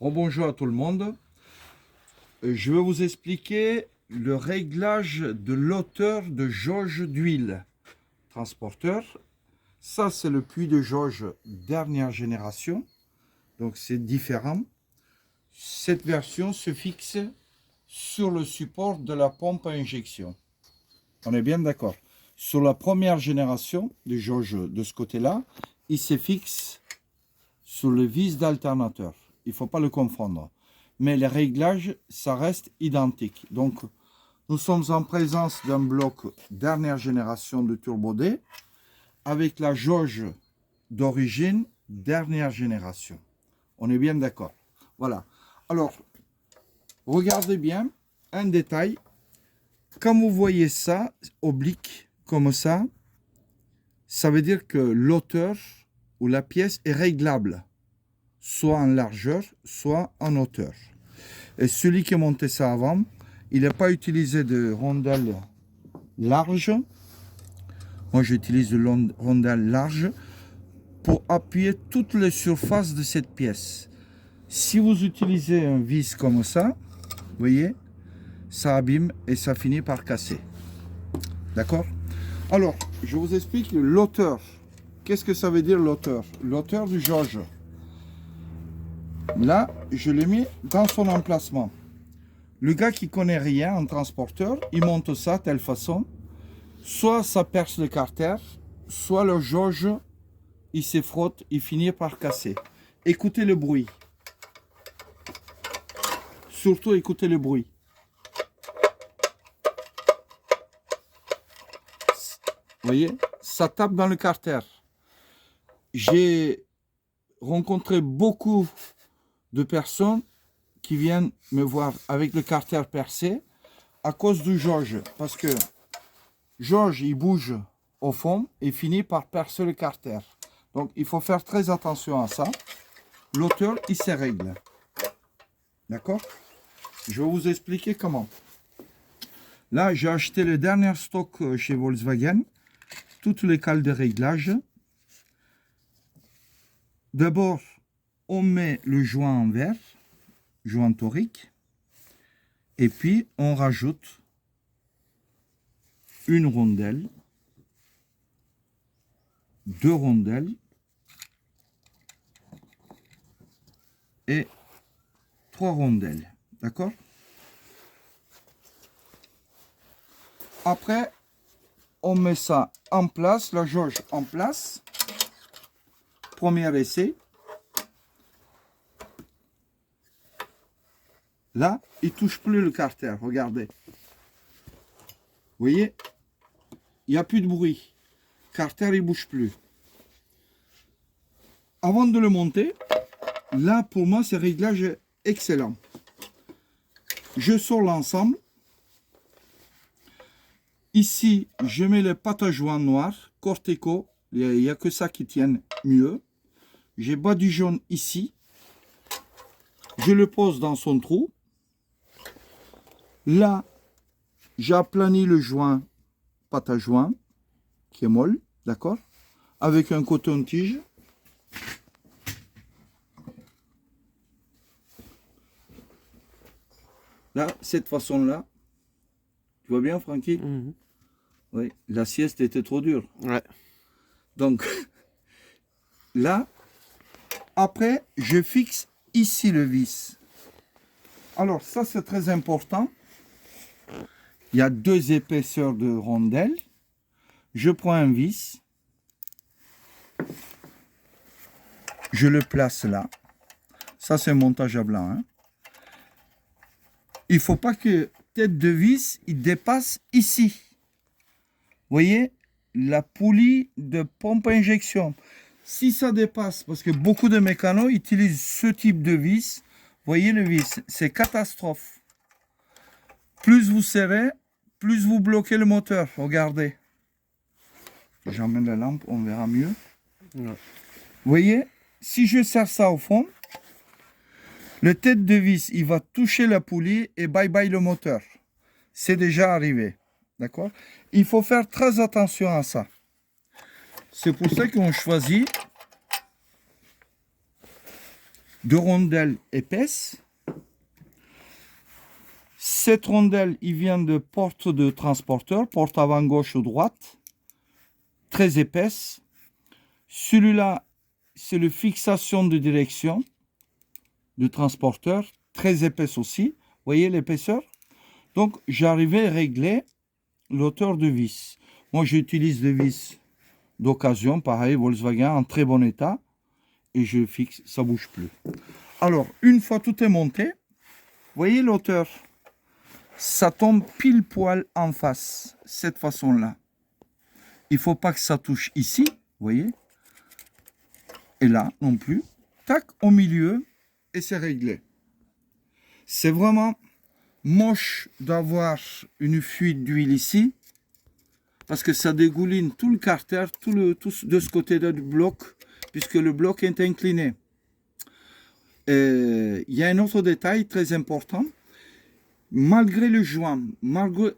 Bonjour à tout le monde. Je vais vous expliquer le réglage de l'auteur de jauge d'huile transporteur. Ça, c'est le puits de jauge dernière génération. Donc, c'est différent. Cette version se fixe sur le support de la pompe à injection. On est bien d'accord. Sur la première génération de jauge de ce côté-là, il se fixe sur le vis d'alternateur. Il ne faut pas le confondre. Mais les réglages, ça reste identique. Donc, nous sommes en présence d'un bloc dernière génération de Turbo D avec la jauge d'origine dernière génération. On est bien d'accord. Voilà. Alors, regardez bien un détail. Quand vous voyez ça, oblique, comme ça veut dire que l'auteur ou la pièce est réglable, soit en largeur, soit en hauteur. Et celui qui a monté ça avant, il n'a pas utilisé de rondelle large. Moi, j'utilise de rondelle large pour appuyer toutes les surfaces de cette pièce. Si vous utilisez un vis comme ça, vous voyez, ça abîme et ça finit par casser. D'accord? Alors, je vous explique l'auteur. Qu'est-ce que ça veut dire l'auteur? L'auteur du jauge. Là, je l'ai mis dans son emplacement. Le gars qui connaît rien en transporteur, il monte ça de telle façon. Soit ça perce le carter, soit le jauge, il se frotte, il finit par casser. Écoutez le bruit. Surtout écoutez le bruit. Vous voyez, ça tape dans le carter. J'ai rencontré beaucoup de personnes qui viennent me voir avec le carter percé à cause du jauge. Parce que jauge, il bouge au fond et finit par percer le carter. Donc, il faut faire très attention à ça. L'auteur, il se règle. D'accord? Je vais vous expliquer comment. Là, j'ai acheté le dernier stock chez Volkswagen. Toutes les cales de réglage. D'abord, on met le joint en verre, joint torique. Et puis, on rajoute une rondelle, deux rondelles et trois rondelles. D'accord? Après, on met ça en place, la jauge en place. Premier essai. Là, il ne touche plus le carter. Regardez. Vous voyez? Il n'y a plus de bruit. Carter, il ne bouge plus. Avant de le monter, là, pour moi, ce réglage est excellent. Je sors l'ensemble. Ici, je mets les pattes à joint noires, Corteco. Il n'y a que ça qui tienne mieux. J'ai bas du jaune ici. Je le pose dans son trou. Là, j'aplanis le joint, pâte à joint, qui est molle, d'accord? Avec un coton-tige. Là, cette façon-là. Tu vois bien, Francky? Mhm. Oui, la sieste était trop dure. Ouais. Donc, là, après, je fixe ici le vis. Alors, ça, c'est très important. Il y a deux épaisseurs de rondelles. Je prends un vis. Je le place là. Ça, c'est un montage à blanc. Hein. Il ne faut pas que tête de vis il dépasse ici. Vous voyez, la poulie de pompe à injection. Si ça dépasse, parce que beaucoup de mécanos utilisent ce type de vis. Voyez le vis, c'est catastrophe. Plus vous serrez, plus vous bloquez le moteur. Regardez. J'emmène la lampe, on verra mieux. Ouais. Vous voyez, si je serre ça au fond, le tête de vis, il va toucher la poulie et bye bye le moteur. C'est déjà arrivé. D'accord? Il faut faire très attention à ça. C'est pour ça qu'on choisit 2 rondelles épaisses. Cette rondelle, il vient de porte de transporteur, porte avant gauche ou droite, très épaisse. Celui-là, c'est le fixation de direction du transporteur, très épaisse aussi. Vous voyez l'épaisseur? Donc, j'arrivais à régler l'auteur de vis. Moi, j'utilise des vis d'occasion, pareil, Volkswagen, en très bon état. Et je fixe, ça ne bouge plus. Alors, une fois tout est monté, vous voyez l'auteur? Ça tombe pile poil en face, cette façon-là. Il ne faut pas que ça touche ici, vous voyez? Et là, non plus. Tac, au milieu, et c'est réglé. C'est vraiment moche d'avoir une fuite d'huile ici, parce que ça dégouline tout le carter, tout de ce côté-là du bloc, puisque le bloc est incliné. Il y a un autre détail très important. Malgré le joint, malgré